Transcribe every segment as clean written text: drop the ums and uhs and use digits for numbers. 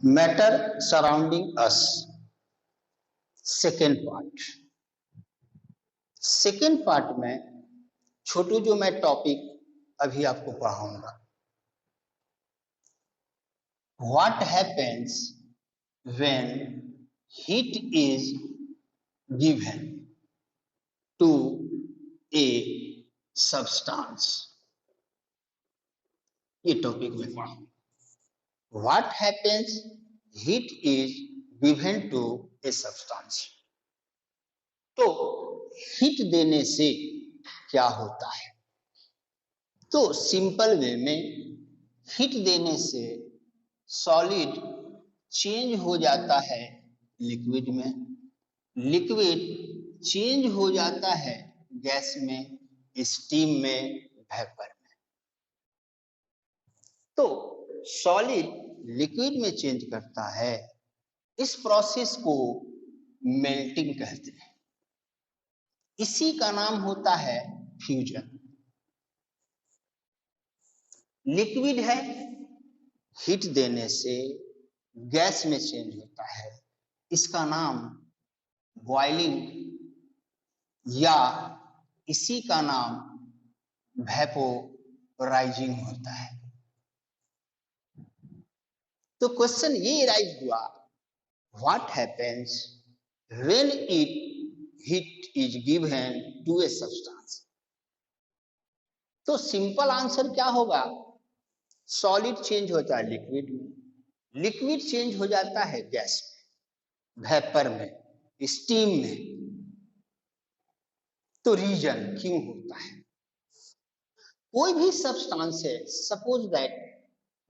Matter surrounding us, second part. Second part में छोटू जो मैं टॉपिक अभी आपको पढ़ाऊंगा, what happens when heat is given to a substance, ये टॉपिक में पढ़ाऊंगा। What happens heat is given to a substance. तो हीट देने से क्या होता है? तो सिंपल वे में हीट देने से सॉलिड चेंज हो जाता है लिक्विड में, लिक्विड चेंज हो जाता है गैस में, स्टीम में, वेपर में। तो सॉलिड लिक्विड में चेंज करता है, इस प्रोसेस को मेल्टिंग कहते हैं। इसी का नाम होता है फ्यूजन। लिक्विड है, हीट देने से गैस में चेंज होता है, इसका नाम बॉइलिंग या इसी का नाम वेपोराइजिंग होता है। तो क्वेश्चन ये राइज हुआ, what happens when heat is given to a substance. तो सिंपल आंसर क्या होगा? सॉलिड चेंज होता है लिक्विड में, लिक्विड चेंज हो जाता है गैस में, वेपर में, स्टीम में। तो रीजन क्यों होता है? कोई भी सब्सटेंस है, सपोज दैट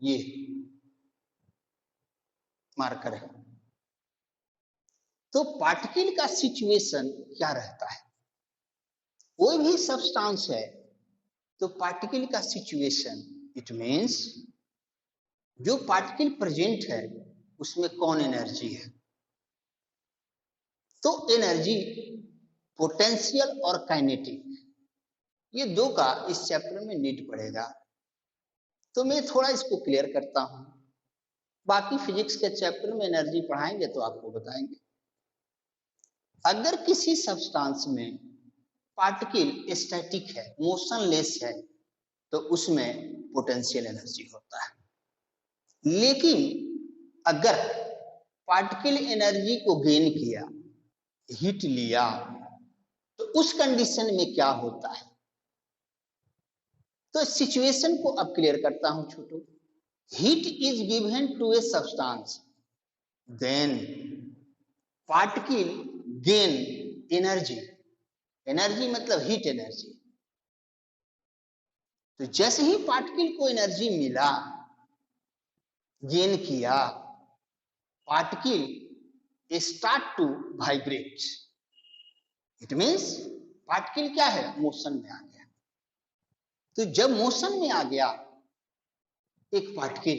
ये मार्कर है, तो पार्टिकल का सिचुएशन क्या रहता है? कोई भी सब्सटेंस है तो पार्टिकल का सिचुएशन, इट मींस जो पार्टिकल प्रेजेंट है उसमें कौन एनर्जी है। तो एनर्जी पोटेंशियल और काइनेटिक, ये दो का इस चैप्टर में नीड पड़ेगा। तो मैं थोड़ा इसको क्लियर करता हूं, बाकी फिजिक्स के चैप्टर में एनर्जी पढ़ाएंगे तो आपको बताएंगे। अगर किसी सब्सटेंस में पार्टिकल स्टैटिक है, मोशनलेस है, तो उसमें पोटेंशियल एनर्जी होता है। लेकिन अगर पार्टिकल एनर्जी को गेन किया, हीट लिया, तो उस कंडीशन में क्या होता है? तो सिचुएशन को अब क्लियर करता हूं छोटू। Heat is given to a substance, then particle gain energy. Energy मतलब हीट एनर्जी। तो जैसे ही पार्टिकल को एनर्जी मिला, गेन किया, particle start to vibrate. It means particle क्या है? मोशन में आ गया। तो जब मोशन में आ गया एक पार्टिकल,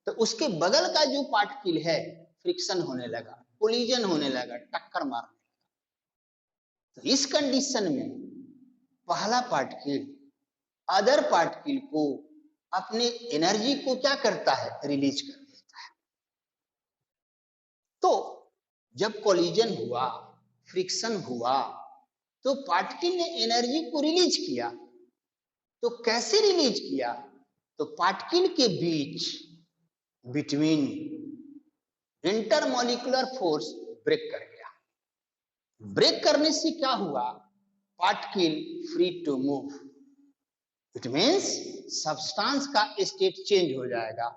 तो उसके बगल का जो पार्टिकल है फ्रिक्शन होने लगा, कोलिजन होने लगा, टक्कर मारने लगा। तो इस कंडीशन में पहला पार्टिकल अदर पार्टिकल को अपने एनर्जी को क्या करता है? रिलीज कर देता है। तो जब कोलिजन हुआ, फ्रिक्शन हुआ, तो पार्टिकल ने एनर्जी को रिलीज किया। तो कैसे रिलीज किया? तो पार्टिकल के बीच बिटवीन इंटरमॉलिक्यूलर फोर्स ब्रेक कर गया। ब्रेक करने से क्या हुआ? Particle free to move. It means substance का स्टेट चेंज हो जाएगा।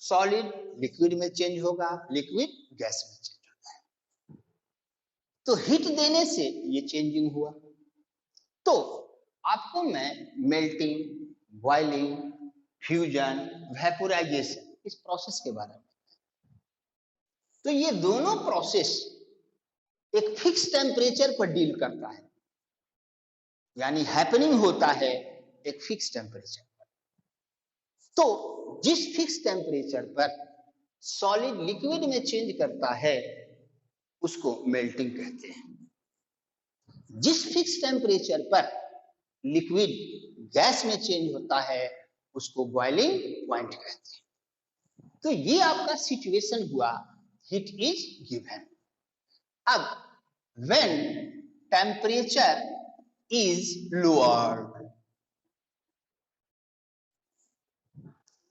सॉलिड लिक्विड में चेंज होगा, लिक्विड गैस में चेंज होता है। तो हीट देने से ये चेंजिंग हुआ। तो आपको मैं मेल्टिंग, बॉइलिंग, फ्यूजन, वेपोराइजेशन, इस प्रोसेस के बारे में, तो ये दोनों प्रोसेस एक फिक्स टेम्परेचर पर डील करता है, यानी हैपनिंग होता है एक फिक्स टेम्परेचर पर। तो जिस फिक्स टेम्परेचर पर सॉलिड लिक्विड में चेंज करता है उसको मेल्टिंग कहते हैं। जिस फिक्स टेम्परेचर पर लिक्विड गैस में चेंज होता है उसको बॉइलिंग पॉइंट कहते हैं। तो ये आपका सिचुएशन हुआ, हीट इज गिवन। अब when temperature is lowered,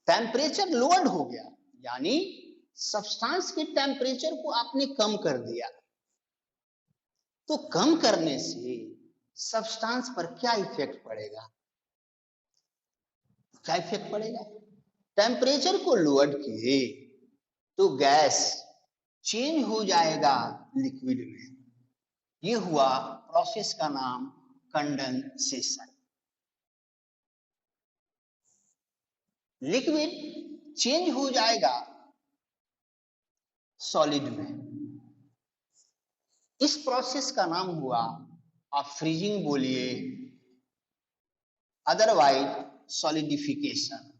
temperature lowered हो गया, यानी सब्सटेंस के टेम्परेचर को आपने कम कर दिया। तो कम करने से सब्सटेंस पर क्या इफेक्ट पड़ेगा? क्या इफेक्ट पड़ेगा? टेम्परेचर को लोअर किए तो गैस चेंज हो जाएगा लिक्विड में। ये हुआ प्रोसेस का नाम कंडेंसेशन। लिक्विड चेंज हो जाएगा सॉलिड में। इस प्रोसेस का नाम हुआ, आप फ्रीजिंग बोलिए, अदरवाइज सॉलिडिफिकेशन।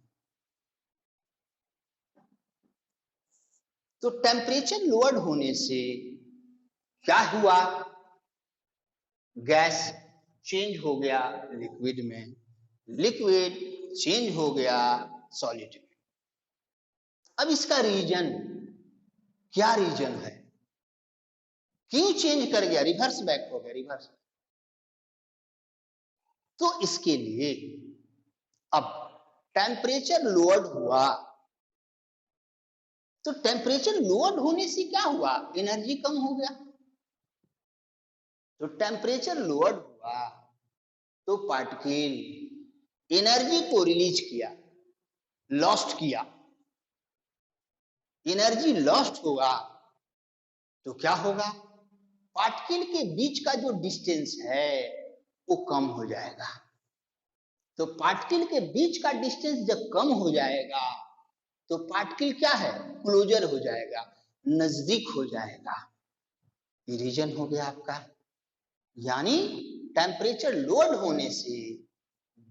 तो टेम्परेचर लोअर्ड होने से क्या हुआ? गैस चेंज हो गया लिक्विड में, लिक्विड चेंज हो गया सॉलिड में। अब इसका रीजन क्या रीजन है? क्यों चेंज कर गया? रिवर्स बैक हो गया, रिवर्स। तो इसके लिए अब टेम्परेचर लोअर्ड हुआ, तो टेम्परेचर लोअर्ड होने से क्या हुआ? एनर्जी कम हो गया। तो टेम्परेचर लोअर्ड हुआ तो पार्टिकल एनर्जी को रिलीज किया, लॉस्ट किया। एनर्जी लॉस्ट होगा तो क्या होगा? पार्टिकल के बीच का जो डिस्टेंस है वो कम हो जाएगा। तो पार्टिकल के बीच का डिस्टेंस जब कम हो जाएगा तो पार्टिकल क्या है? क्लोजर हो जाएगा, नजदीक हो जाएगा। ये रीजन हो गया आपका। यानी टेम्परेचर लोअर्ड होने से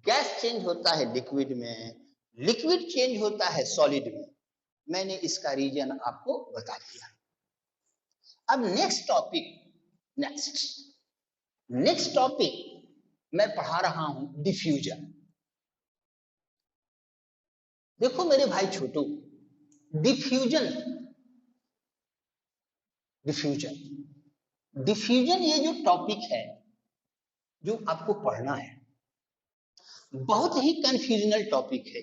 गैस चेंज होता है लिक्विड में, लिक्विड चेंज होता है सॉलिड में। मैंने इसका रीजन आपको बता दिया। अब नेक्स्ट टॉपिक मैं पढ़ा रहा हूं डिफ्यूजन। देखो मेरे भाई छोटू, डिफ्यूजन ये जो टॉपिक है जो आपको पढ़ना है, बहुत ही कंफ्यूजनल टॉपिक है,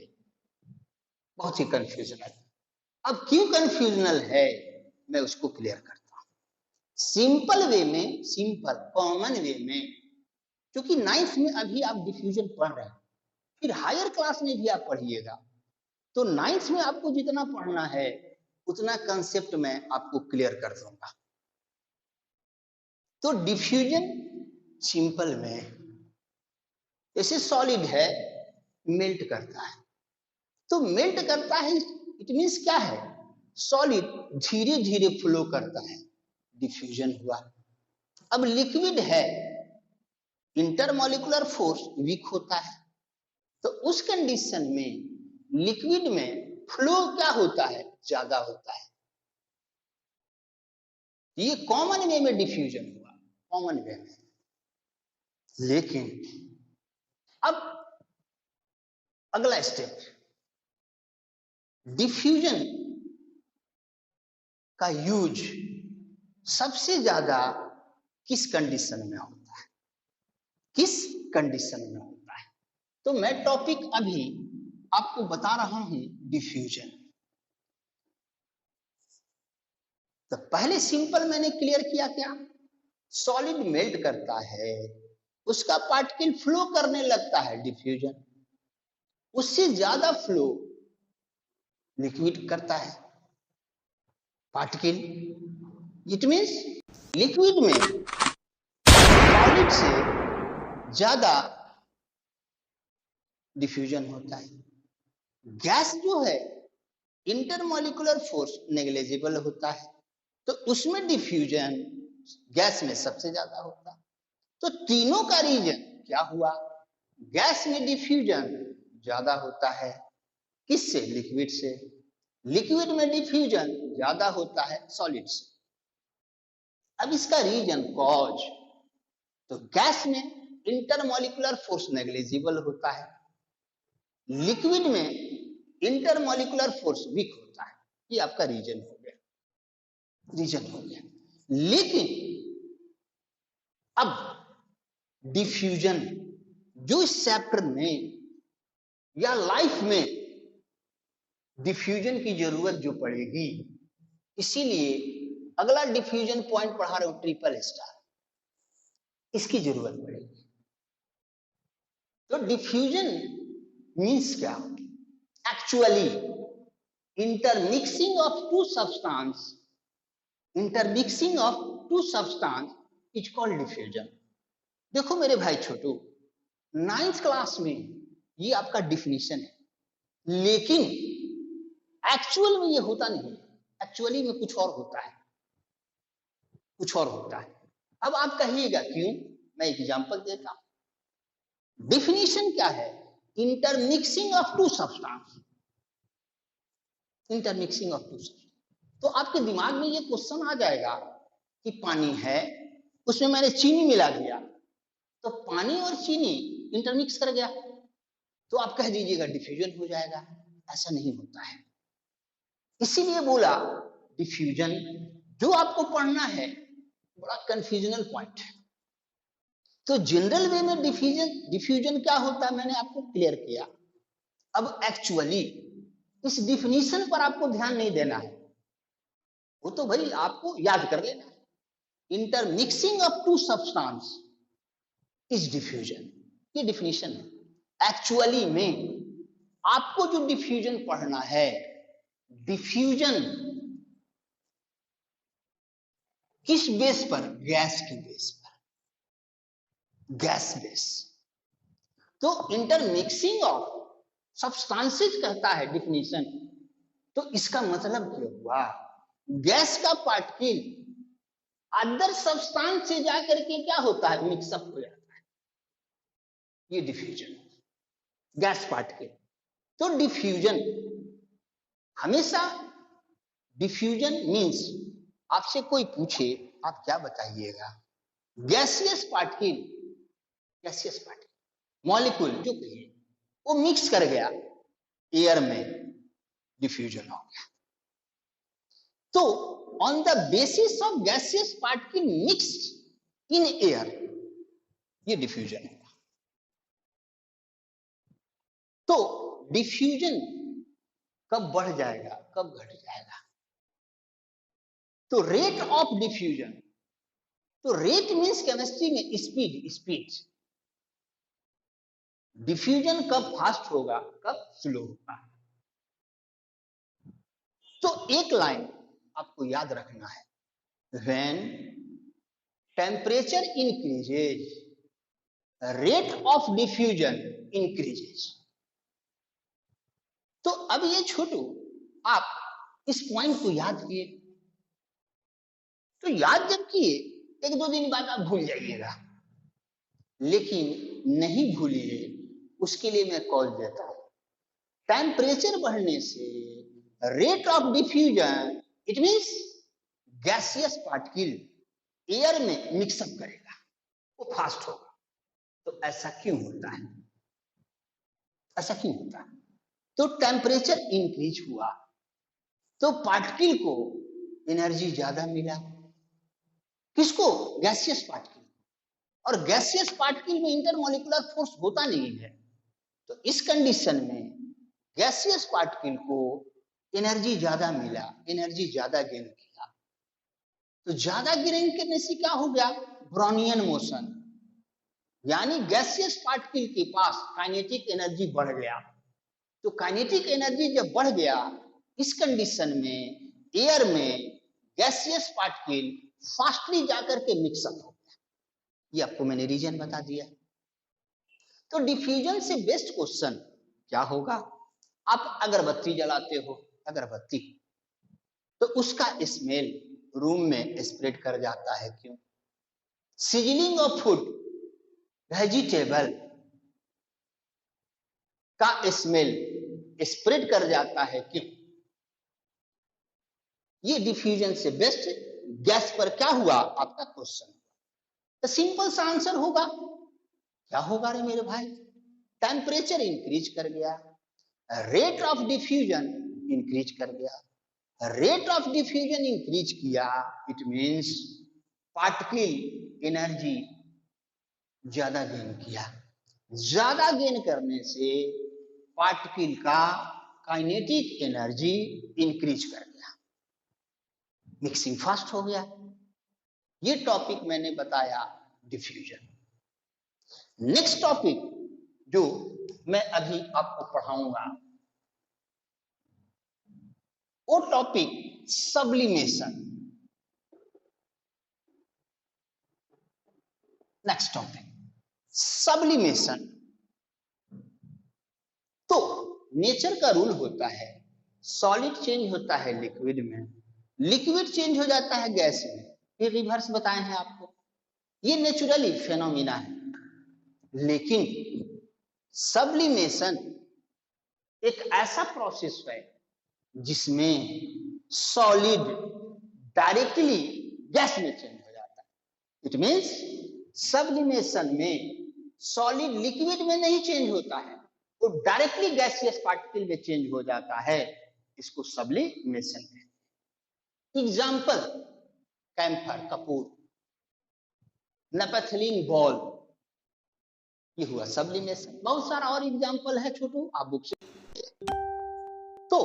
बहुत ही कंफ्यूजनल। अब क्यों कंफ्यूजनल है मैं उसको क्लियर करता हूं सिंपल वे में, सिंपल कॉमन वे में। क्योंकि 9th में अभी आप डिफ्यूजन पढ़ रहे हैं, फिर हायर क्लास में भी आप पढ़िएगा, तो 9th में आपको जितना पढ़ना है उतना कंसेप्ट मैं आपको क्लियर कर दूंगा। तो डिफ्यूजन सिंपल में, जैसे सॉलिड है मेल्ट करता है, तो मेल्ट करता है इट मींस क्या है? सॉलिड धीरे धीरे फ्लो करता है, डिफ्यूजन हुआ। अब लिक्विड है, इंटरमॉलिक्यूलर फोर्स वीक होता है, तो उस कंडीशन में लिक्विड में फ्लो क्या होता है? ज्यादा होता है। ये कॉमन वे में डिफ्यूजन हुआ, कॉमन वे में। लेकिन अब अगला स्टेप, डिफ्यूजन का यूज सबसे ज्यादा किस कंडीशन में होता है? किस कंडीशन में होता है? तो मैं टॉपिक अभी आपको बता रहा हूं डिफ्यूजन। तो पहले सिंपल मैंने क्लियर किया, क्या? सॉलिड मेल्ट करता है, उसका पार्टिकल फ्लो करने लगता है, डिफ्यूजन। उससे ज्यादा फ्लो लिक्विड करता है, पार्टिकल। इट मींस लिक्विड में सॉलिड से ज्यादा डिफ्यूजन होता है। गैस जो है इंटरमॉलिक्यूलर फोर्स नेग्लिजिबल होता है, तो उसमें डिफ्यूजन गैस में सबसे ज्यादा होता है। तो तीनों का रीजन क्या हुआ? गैस में डिफ्यूजन ज्यादा होता है, किससे? लिक्विड से। लिक्विड में डिफ्यूजन ज्यादा होता है सॉलिड से। अब इसका रीजन कॉज, तो गैस में इंटरमॉलिक्यूलर फोर्स नेग्लिजिबल होता है, लिक्विड में इंटरमॉलिक्यूलर फोर्स वीक होता है। ये आपका रीजन हो गया, रीजन हो गया। लेकिन अब डिफ्यूजन, जो इस चैप्टर में या लाइफ में डिफ्यूजन की जरूरत जो पड़ेगी, इसीलिए अगला डिफ्यूजन पॉइंट पढ़ा रहा हूं, ट्रिपल स्टार, इसकी जरूरत पड़ेगी। तो डिफ्यूजन मीन्स क्या? Actually intermixing of two substance, intermixing of two substance is called diffusion. देखो मेरे भाई छोटू, 9th क्लास में ये आपका डिफिनीशन है, लेकिन एक्चुअल में ये होता नहीं, एक्चुअली में कुछ और होता है, कुछ और होता है। अब आप कहिएगा क्यों? मैं एग्जांपल देता हूं। डिफिनीशन क्या है? Intermixing of two substance, intermixing of two substance. तो आपके दिमाग में ये क्वेश्चन आ जाएगा कि पानी है, उसमें मैंने चीनी मिला दिया, तो पानी और चीनी इंटरमिक्स कर गया, तो आप कह दीजिएगा डिफ्यूजन हो जाएगा। ऐसा नहीं होता है। इसीलिए बोला डिफ्यूजन जो आपको पढ़ना है बड़ा कंफ्यूजनल पॉइंट है। तो जनरल वे में डिफ्यूजन क्या होता है मैंने आपको क्लियर किया। अब एक्चुअली इस डिफिनीशन पर आपको ध्यान नहीं देना है, वो तो भाई आपको याद कर लेना है। Intermixing of two substance is diffusion, ये डिफिनीशन है। एक्चुअली में आपको जो डिफ्यूजन पढ़ना है, डिफ्यूजन किस बेस पर? गैस के बेस पर, गैस बेस। तो इंटरमिक्सिंग ऑफ सब्सटेंसेस कहता है डिफिनीशन, तो इसका मतलब क्या हुआ? गैस का पार्टिकल अदर सब्सटेंस से जाकर के क्या होता है? मिक्सअप हो जाता है, ये डिफ्यूजन, गैस पार्टिकल। तो डिफ्यूजन हमेशा, डिफ्यूजन मींस आपसे कोई पूछे आप क्या बताइएगा? Gaseous particle, gaseous particle molecule जो कहिए वो मिक्स कर गया एयर में, डिफ्यूजन हो गया। तो on the basis of gaseous particle mixed in air, ये डिफ्यूजन है। तो डिफ्यूजन कब बढ़ जाएगा, कब घट जाएगा? तो रेट ऑफ डिफ्यूजन, तो रेट मींस केमिस्ट्री में स्पीड, स्पीड। डिफ्यूजन कब फास्ट होगा, कब स्लो होगा? तो एक लाइन आपको याद रखना है, when temperature increases rate of diffusion increases. तो अब ये छोटू आप इस पॉइंट को याद किए, तो याद जब किए 1-2 दिन बाद आप भूल जाइएगा, लेकिन नहीं भूलिए उसके लिए मैं कॉल देता हूं। टेम्परेचर बढ़ने से rate of diffusion, it means gaseous particle air में मिक्सअप करेगा, वो फास्ट होगा। तो ऐसा क्यों होता है? ऐसा क्यों होता है? तो टेम्परेचर इंक्रीज हुआ तो पार्टिकल को एनर्जी ज्यादा मिला। किसको? Gaseous particle. और गैसियस पार्टिकल में इंटरमॉलिक्यूलर फोर्स होता नहीं है, तो इस कंडीशन में गैसियस पार्टिकल को एनर्जी ज्यादा मिला, एनर्जी ज्यादा गेन किया। तो ज्यादा गेन करने से क्या हो गया? ब्राउनियन मोशन, यानी गैसियस पार्टिकल के पास काइनेटिक एनर्जी बढ़ गया। तो काइनेटिक एनर्जी जब बढ़ गया, इस कंडीशन में एयर में गैसियस पार्टिकल फास्टली जाकर के मिक्सअप हो गया। ये आपको मैंने रीजन बता दिया। तो डिफ्यूजन से बेस्ट क्वेश्चन क्या होगा? आप अगरबत्ती जलाते हो, अगरबत्ती, तो उसका स्मेल रूम में स्प्रेड कर जाता है, क्यों? सीजनिंग ऑफ फूड, वेजिटेबल का स्मेल स्प्रेड कर जाता है, क्यों? ये डिफ्यूजन से बेस्ट गैस पर क्या हुआ आपका क्वेश्चन। तो सिंपल सा आंसर होगा, क्या होगा रे मेरे भाई? टेम्परेचर इंक्रीज कर गया, रेट ऑफ डिफ्यूजन इंक्रीज कर गया, रेट ऑफ डिफ्यूजन इंक्रीज किया, इट मीन्स पार्टिकल एनर्जी ज्यादा गेन किया। ज्यादा गेन करने से पार्टिकल का काइनेटिक एनर्जी इंक्रीज कर गया, मिक्सिंग फास्ट हो गया। ये टॉपिक मैंने बताया डिफ्यूजन। नेक्स्ट टॉपिक जो मैं अभी आपको पढ़ाऊंगा वो topic sublimation. Next topic sublimation. तो नेचर का रूल होता है सॉलिड चेंज होता है लिक्विड में, लिक्विड चेंज हो जाता है गैस में, फिर रिवर्स बताए हैं आपको। ये नेचुरली फेनोमिना है। लेकिन सब्लिमेशन एक ऐसा प्रोसेस है जिसमें सॉलिड डायरेक्टली गैस में चेंज हो जाता है। इट मींस सब्लिमेशन में सॉलिड लिक्विड में नहीं चेंज होता है, वो डायरेक्टली गैसियस पार्टिकल में चेंज हो जाता है। इसको सब्लिमेशन कहते हैं। एग्जाम्पल कैम्फर कपूर, नेपथलीन बॉल, ये हुआ सब्लिमेशन। बहुत सारा और एग्जाम्पल है छोटू, आप बुक से। तो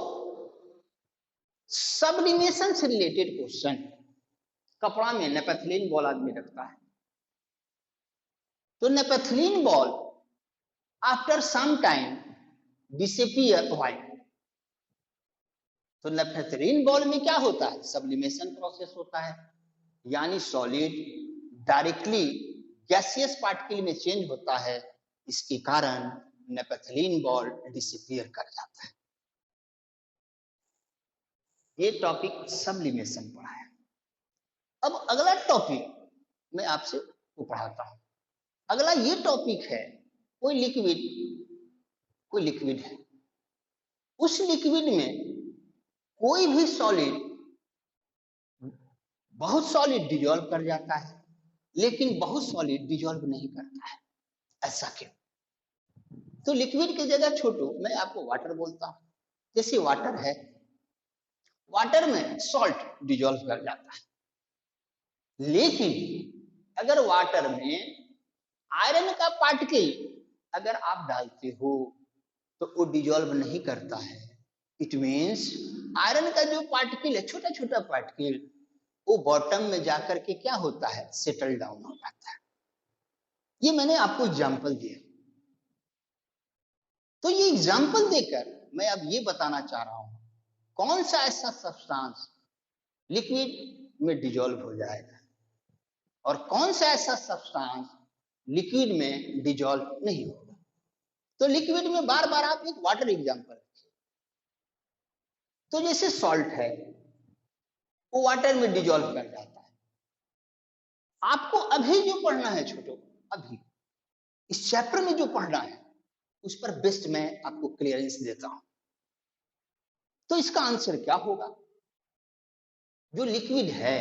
सब्लिमेशन से रिलेटेड क्वेश्चन, कपड़ा में नेपथलीन बॉल आदमी रखता है, तो naphthalene ball after some time disappear why. तो नेपथलीन बॉल में क्या होता है, सब्लिमेशन प्रोसेस होता है, यानी सॉलिड डायरेक्टली गैसियस पार्टिकल में चेंज होता है। इसके कारण नेपथलीन बॉल डिसअपीयर कर जाता है। ये टॉपिक सब्लिमेशन पढ़ा है। अब अगला टॉपिक मैं आपसे को पढ़ाता हूं। अगला ये टॉपिक है कोई लिक्विड है, उस लिक्विड में कोई भी सॉलिड बहुत सॉलिड डिजॉल्व कर जाता है, लेकिन बहुत सॉलिड डिजॉल्व नहीं करता है। ऐसा क्यों? तो लिक्विड की जगह छोटू मैं आपको वाटर बोलता हूं। जैसे वाटर है, वाटर में सॉल्ट डिजॉल्व कर जाता है, लेकिन अगर वाटर में आयरन का पार्टिकल अगर आप डालते हो तो वो डिजॉल्व नहीं करता है। इट मींस आयरन का जो पार्टिकल है, छोटा छोटा पार्टिकल, वो बॉटम में जाकर के क्या होता है, सेटल डाउन हो जाता है। ये मैंने आपको एग्जाम्पल दिया। तो ये एग्जाम्पल देकर मैं अब ये बताना चाह रहा हूं कौन सा ऐसा सब्सटेंस लिक्विड में डिजॉल्व हो जाएगा और कौन सा ऐसा सब्सटेंस लिक्विड में डिजॉल्व नहीं होगा। तो लिक्विड में बार बार आप एक वाटर एग्जाम्पल रखिए। तो जैसे सॉल्ट है, वो वाटर में डिजॉल्व कर जाता है। आपको अभी जो पढ़ना है छोटो, अभी इस चैप्टर में जो पढ़ना है उस पर बेस्ट मैं आपको क्लियरेंस देता हूं। तो इसका आंसर क्या होगा, जो लिक्विड है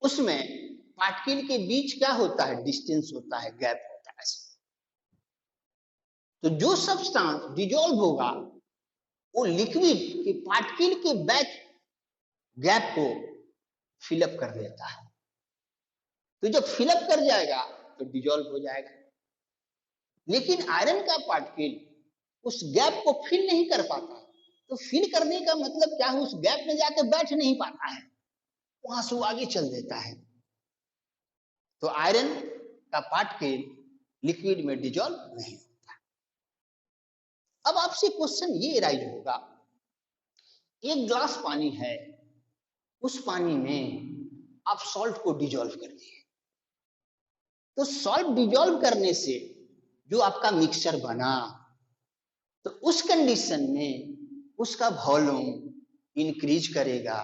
उसमें पार्टिकल के बीच क्या होता है, डिस्टेंस होता है, गैप होता है। तो जो सब्सटेंस डिजॉल्व होगा वो लिक्विड के पार्टिकल के बैक गैप को फिलअप कर देता है। तो जब फिलअप कर जाएगा तो डिजॉल्व हो जाएगा। लेकिन आयरन का पार्टिकल उस गैप को फिल नहीं कर पाता। तो फिल करने का मतलब क्या है, उस गैप में जाकर बैठ नहीं पाता है, वहां से वो आगे चल देता है। तो आयरन का पार्टिकल लिक्विड में डिजॉल्व नहीं होता। अब आपसे क्वेश्चन ये राइज होगा, एक ग्लास पानी है, उस पानी में आप सॉल्ट को डिजॉल्व कर दिए। तो सॉल्ट डिजॉल्व करने से जो आपका मिक्सचर बना, तो उस कंडीशन में उसका वॉल्यूम इंक्रीज करेगा,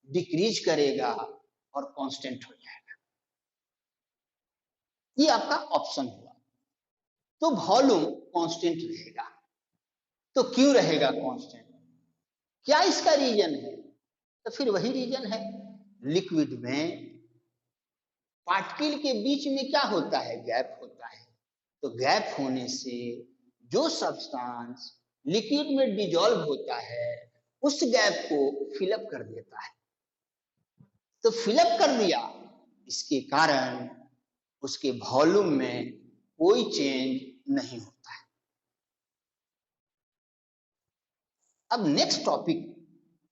डिक्रीज करेगा और कांस्टेंट हो जाएगा। ये आपका ऑप्शन हुआ। तो वॉल्यूम कांस्टेंट रहेगा। तो क्यों रहेगा कांस्टेंट, क्या इसका रीजन है? तो फिर वही रीजन है, लिक्विड में पार्टिकल के बीच में क्या होता है, गैप होता है। तो गैप होने से जो सब्सटेंस लिक्विड में डिजॉल्व होता है उस गैप को फिलअप कर देता है। तो फिलअप कर दिया, इसके कारण उसके वॉल्यूम में कोई चेंज नहीं होता है। अब next topic,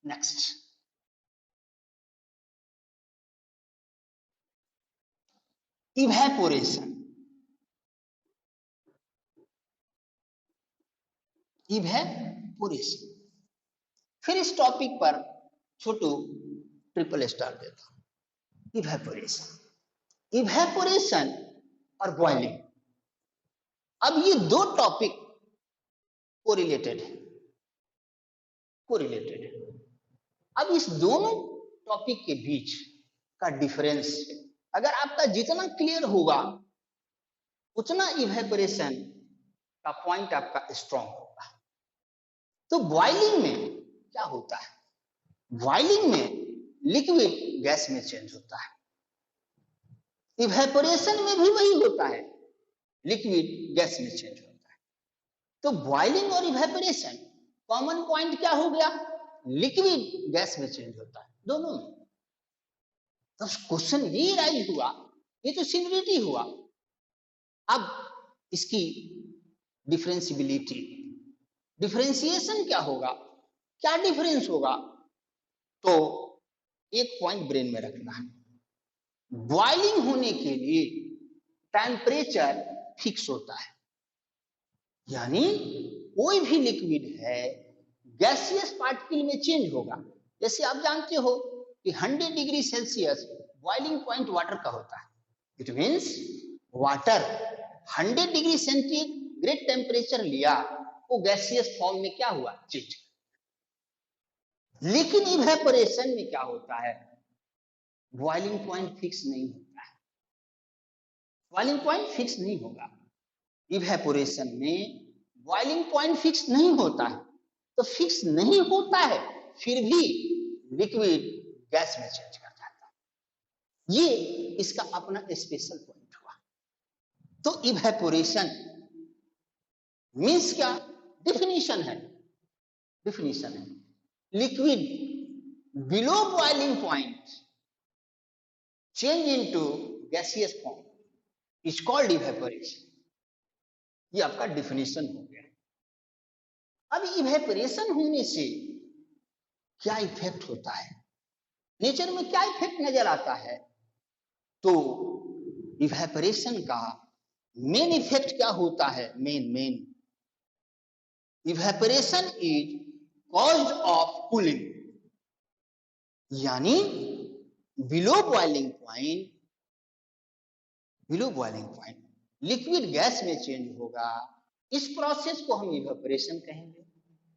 next evaporation. Evaporation, फिर इस टॉपिक पर छोटू ट्रिपल स्टार देता हूं। इवेपोरेशन, इवेपोरेशन और बॉइलिंग, अब ये दो टॉपिक कोरिलेटेड है, कोरिलेटेड है। अब इस दोनों टॉपिक के बीच का डिफरेंस अगर आपका जितना क्लियर होगा उतना इवेपोरेशन का पॉइंट आपका स्ट्रॉन्ग होगा। तो बॉइलिंग में क्या होता है? बॉइलिंग में लिक्विड गैस में चेंज होता है, इवेपोरेशन में भी वही होता है, लिक्विड गैस में चेंज होता है। तो बॉइलिंग और इवेपोरेशन कॉमन पॉइंट क्या हो गया? लिक्विड गैस में चेंज होता है दोनों में। तो क्वेश्चन ये राइज हुआ, ये तो सिमिलरिटी हुआ, अब इसकी डिफरेंशियबिलिटी, डिफरेंशिएशन क्या होगा, क्या डिफरेंस होगा? तो एक पॉइंट ब्रेन में रखना है, बॉइलिंग होने के लिए टेम्परेचर फिक्स होता है, यानी कोई भी लिक्विड है गैसियस पार्टिकल में चेंज होगा। जैसे आप जानते हो कि 100 degree Celsius boiling point water का होता है। It means water 100 degree centigrade temperature लिया, वो गैसियस फॉर्म में क्या हुआ? चेंज। लेकिन इवेपोरेशन में क्या होता है? बॉइलिंग पॉइंट फिक्स नहीं होता है, बॉइलिंग पॉइंट फिक्स नहीं होगा। इवेपोरेशन में बॉइलिंग पॉइंट फिक्स नहीं होता है, तो फिक्स नहीं होता है फिर भी लिक्विड गैस में चेंज कर जाता है। ये इसका अपना स्पेशल पॉइंट हुआ। तो इवेपोरेशन मींस क्या? डिफिनीशन है, डिफिनीशन है, liquid below boiling point change into gaseous form is called evaporation. ये आपका डिफिनीशन हो गया। अब इवेपोरेशन होने से क्या इफेक्ट होता है, नेचर में क्या इफेक्ट नजर आता है? तो इवेपोरेशन का मेन इफेक्ट क्या होता है? Main evaporation is caused of cooling, यानी below boiling point liquid gas में चेंज होगा। इस प्रोसेस को हम इवेपोरेशन कहेंगे।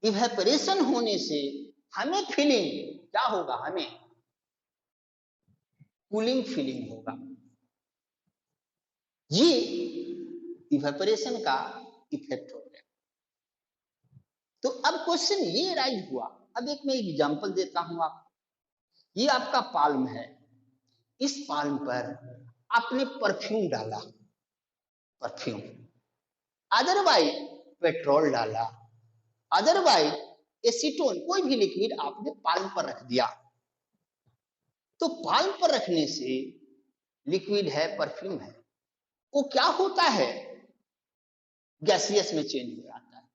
इवेपोरेशन होने से हमें फीलिंग क्या होगा? हमें कूलिंग फीलिंग होगा। ये इवेपोरेशन का इफेक्ट हो गया। तो अब क्वेश्चन ये राइज हुआ, अब एक मैं एग्जांपल देता हूं आपको। ये आपका पाल्म है, इस पाल्म पर आपने परफ्यूम डाला, परफ्यूम, अदरवाइज पेट्रोल डाला, अदरवाइज एसीटोन, कोई भी लिक्विड आपने पाल्म पर रख दिया। तो पाल्म पर रखने से लिक्विड है, परफ्यूम है, वो क्या होता है? गैसियस में चेंज हो जाता है।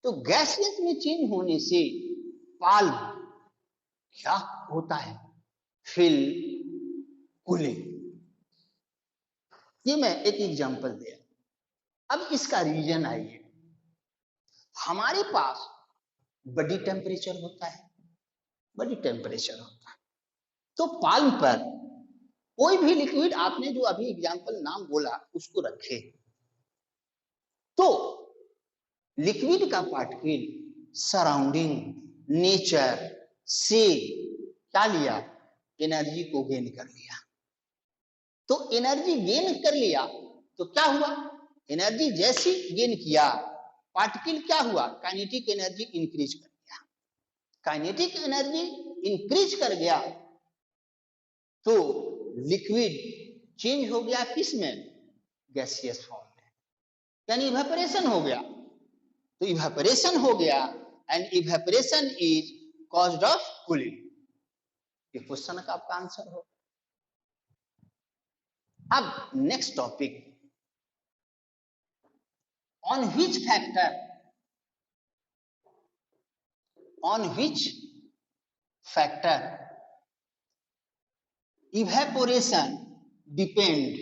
तो गैसियस में चेंज होने से पाल्म क्या होता है? Feel cooling. ये मैं एक एग्जांपल दिया। अब इसका रीजन आइए, हमारे पास बॉडी टेम्परेचर होता है, बॉडी टेम्परेचर होता है। तो पाल्म पर कोई भी लिक्विड आपने जो अभी एग्जांपल नाम बोला उसको रखे, तो लिक्विड का पार्टिकल सराउंडिंग नेचर से क्या लिया? एनर्जी को गेन कर लिया। तो एनर्जी गेन कर लिया तो क्या हुआ? एनर्जी जैसी गेन किया, पार्टिकल क्या हुआ? काइनेटिक एनर्जी इंक्रीज कर गया। काइनेटिक एनर्जी इंक्रीज कर गया तो लिक्विड चेंज हो गया किस में? गैसियस फॉर्म में, यानी इवेपोरेशन हो गया। तो इवेपोरेशन हो गया, and evaporation is caused of cooling. ये क्वेश्चन का आपका आंसर हो। अब next topic, on which factor evaporation depend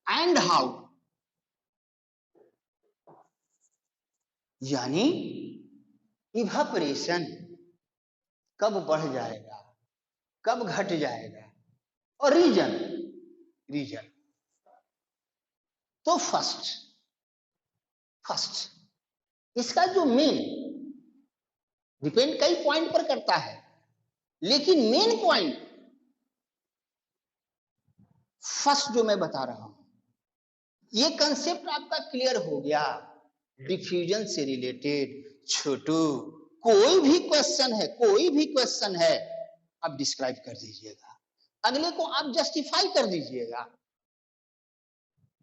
and how. यानी इवेपोरेशन कब बढ़ जाएगा, कब घट जाएगा, और रीजन तो फर्स्ट इसका जो मेन डिपेंड कई पॉइंट पर करता है, लेकिन मेन पॉइंट फर्स्ट जो मैं बता रहा हूं, ये कंसेप्ट आपका क्लियर हो गया। डिफ्यूजन से रिलेटेड छोटू कोई भी क्वेश्चन है आप डिस्क्राइब कर दीजिएगा, अगले को आप जस्टिफाई कर दीजिएगा।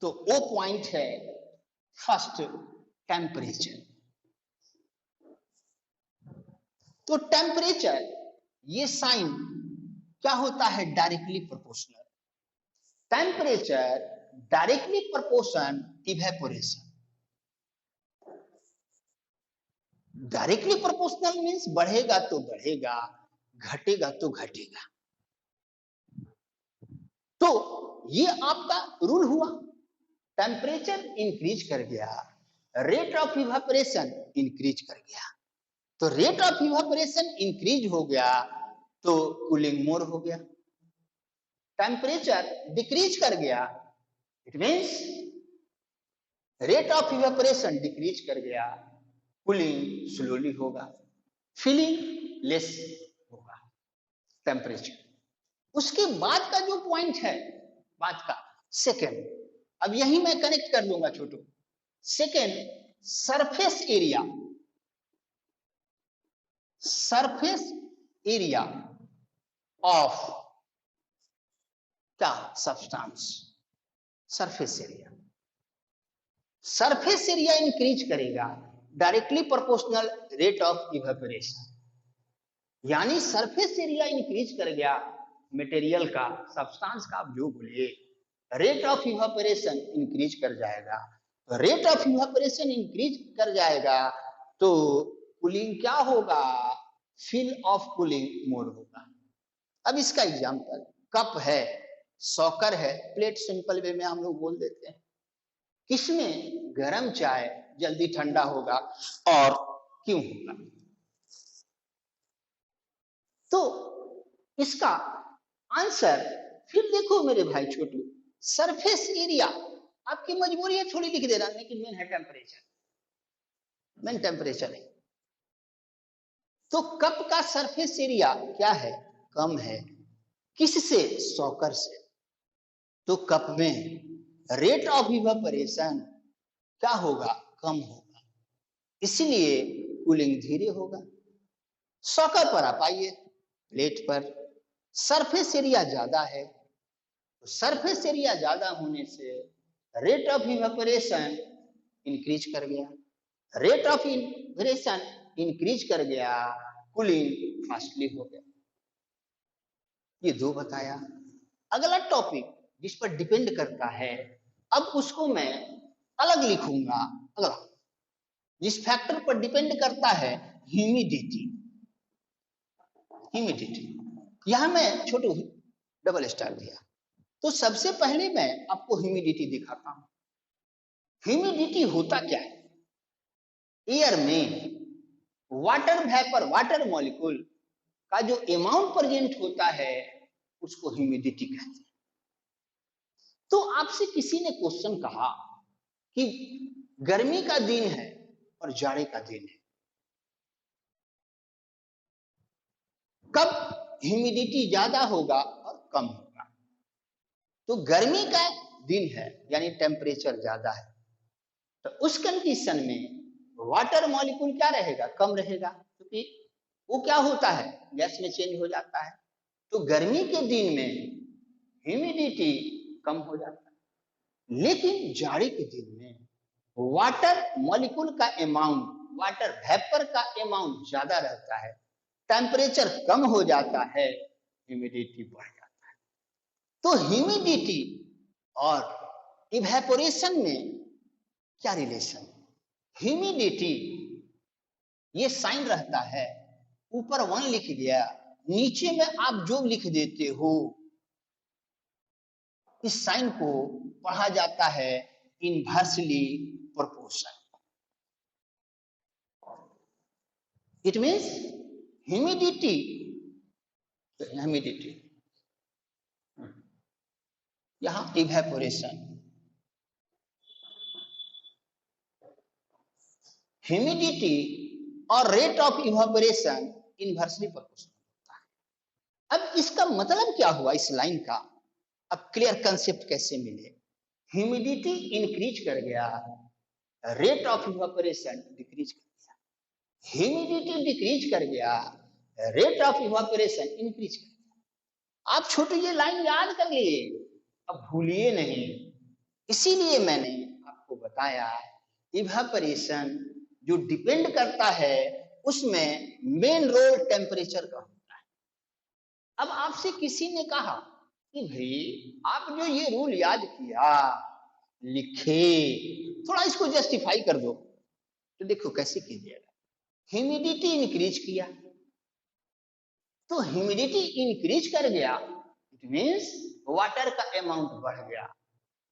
तो वो पॉइंट है फर्स्ट, टेम्परेचर। तो टेम्परेचर ये साइन क्या होता है, directly proportional. Temperature directly proportion evaporation. Directly proportional means बढ़ेगा तो बढ़ेगा, घटेगा तो घटेगा। तो ये आपका रूल हुआ। टेम्परेचर इंक्रीज कर गया, रेट ऑफ इवेपोरेशन इंक्रीज कर गया। तो रेट ऑफ इवेपोरेशन इंक्रीज हो गया तो कूलिंग मोर हो गया। टेम्परेचर डिक्रीज कर गया, it means rate of evaporation decrease कर गया, कूलिंग स्लोली होगा, फीलिंग लेस होगा टेम्परेचर। उसके बाद का जो पॉइंट है, बाद का सेकेंड, अब यही मैं कनेक्ट कर लूंगा छोटू। सेकेंड, सरफेस एरिया ऑफ क्या सब्सटेंस। सरफेस एरिया इंक्रीज करेगा, directly proportional rate of evaporation. यानी सरफेस एरिया इंक्रीज कर गया, मटेरियल का, सब्सटेंस का, आप जो बोलिए, रेट ऑफ इवेपोरेशन इंक्रीज कर जाएगा। रेट ऑफ इवेपोरेशन इंक्रीज कर जाएगा तो कूलिंग क्या होगा, फील ऑफ कूलिंग मोर होगा। अब इसका एग्जांपल कप है, सॉकर है, प्लेट सिंपल वे में हम लोग बोल देते हैं। किसमें गर्म चाय जल्दी ठंडा होगा और क्यों होगा? तो इसका आंसर फिर देखो मेरे भाई छोटू, सरफेस एरिया आपकी मजबूरी है थोड़ी लिख देना, लेकिन मेन है टेम्परेचर, मेन टेम्परेचर है। तो कप का सरफेस एरिया क्या है, कम है। किससे, सॉकर से। तो कप में रेट ऑफ इवेपोरेशन क्या होगा, कम होगा, इसलिए कूलिंग धीरे होगा। सॉकर पर आप आइए, प्लेट पर सरफेस एरिया ज्यादा है, तो सरफेस एरिया ज्यादा होने से रेट ऑफ इवेपोरेशन इंक्रीज कर गया। रेट ऑफ इवेपोरेशन इंक्रीज कर गया, कूलिंग फास्टली हो गया। ये दो बताया। अगला टॉपिक जिस पर डिपेंड करता है, अब उसको मैं अलग लिखूंगा। अगला जिस फैक्टर पर डिपेंड करता है, ह्यूमिडिटी। यहां मैं छोटू डबल स्टार दिया। तो सबसे पहले मैं आपको ह्यूमिडिटी दिखाता हूं। ह्यूमिडिटी होता क्या है, एयर में वाटर वेपर, वाटर मॉलिक्यूल का जो अमाउंट प्रेजेंट होता है उसको ह्यूमिडिटी कहते हैं। तो आपसे किसी ने क्वेश्चन कहा कि गर्मी का दिन है और जाड़े का दिन है, कब ह्यूमिडिटी ज्यादा होगा और कम होगा? तो गर्मी का दिन है यानी टेम्परेचर ज्यादा है, तो उस कंडीशन में वाटर मॉलिक्यूल क्या रहेगा, कम रहेगा, क्योंकि वो क्या होता है, गैस में चेंज हो जाता है। तो गर्मी के दिन में ह्यूमिडिटी कम हो जाता है। लेकिन जाड़े के दिन में वाटर मॉलिक्यूल का अमाउंट वाटर वेपर का अमाउंट ज्यादा रहता है, टेम्परेचर कम हो जाता है, ह्यूमिडिटी बढ़ जाता है। तो ह्यूमिडिटी और इवेपोरेशन में क्या रिलेशन? ह्यूमिडिटी ये साइन रहता है, ऊपर 1 लिख दिया, नीचे में आप जो लिख देते हो, इस साइन को पढ़ा जाता है inversely proportion. It means humidity यहां इवेपोरेशन, ह्यूमिडिटी और rate of evaporation inversely proportional होता है। अब इसका मतलब क्या हुआ इस लाइन का? अब क्लियर कंसेप्ट कैसे मिले? ह्यूमिडिटी इंक्रीज कर गया, रेट ऑफ इवेपोरेशन डिक्रीज कर गया, ह्यूमिडिटी डिक्रीज कर गया, रेट ऑफ इवेपोरेशन इंक्रीज कर गया। आप छोटे ये लाइन याद कर लिए, अब भूलिए नहीं। इसीलिए मैंने आपको बताया इवेपोरेशन जो डिपेंड करता है उसमें मेन रोल टेम्परेचर का होता है। अब आपसे किसी ने कहा कि भाई आप जो ये रूल याद किया, लिखे, थोड़ा इसको जस्टिफाई कर दो। तो देखो कैसे कीजिएगा। ह्यूमिडिटी इंक्रीज किया, तो ह्यूमिडिटी इंक्रीज कर गया, इट मींस वाटर का अमाउंट बढ़ गया।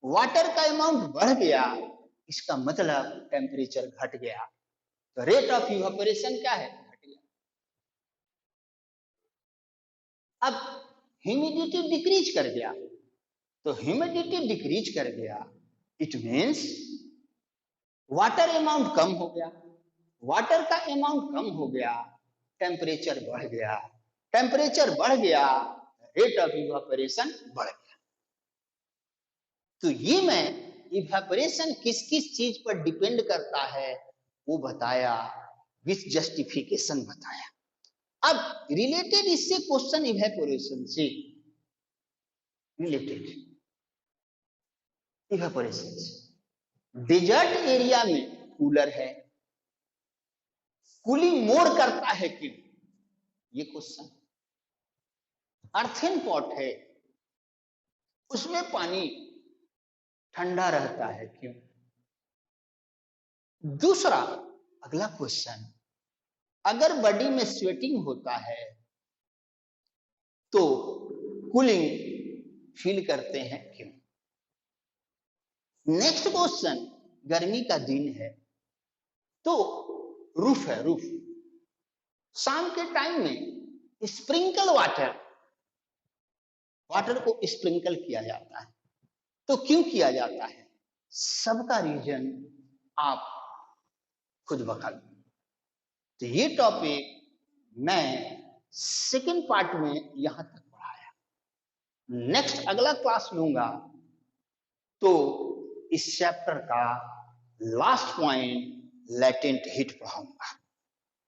वाटर का अमाउंट बढ़ गया, इसका मतलब टेम्परेचर घट गया, तो रेट ऑफ इवेपोरेशन क्या है? घट गया। अब ह्यूमिडिटी डिक्रीज कर गया, तो ह्यूमिडिटी डिक्रीज कर गया, इट मींस वाटर अमाउंट कम हो गया। वाटर का अमाउंट कम हो गया, टेम्परेचर बढ़ गया। टेम्परेचर बढ़ गया, रेट ऑफ इवेपोरेशन बढ़ गया। तो ये मैं इवेपोरेशन किस किस चीज पर डिपेंड करता है वो बताया, विथ जस्टिफिकेशन बताया। अब रिलेटेड इससे क्वेश्चन इवेपोरेशन से रिलेटेड, इवेपोरेशन से डेजर्ट एरिया में कूलर है, कूलिंग मोर करता है क्यों? ये क्वेश्चन। अर्थेन पॉट है, उसमें पानी ठंडा रहता है क्यों? दूसरा अगला क्वेश्चन, अगर बॉडी में स्वेटिंग होता है तो कूलिंग फील करते हैं क्यों? नेक्स्ट क्वेश्चन, गर्मी का दिन है तो रूफ है, रूफ शाम के टाइम में स्प्रिंकल वाटर को स्प्रिंकल किया जाता है, तो क्यों किया जाता है? सबका रीजन आप खुद बता दो। तो ये टॉपिक मैं सेकंड पार्ट में यहां तक पढ़ाया। नेक्स्ट अगला क्लास लूंगा तो इस चैप्टर का लास्ट पॉइंट लेटेंट हीट पढ़ाऊंगा।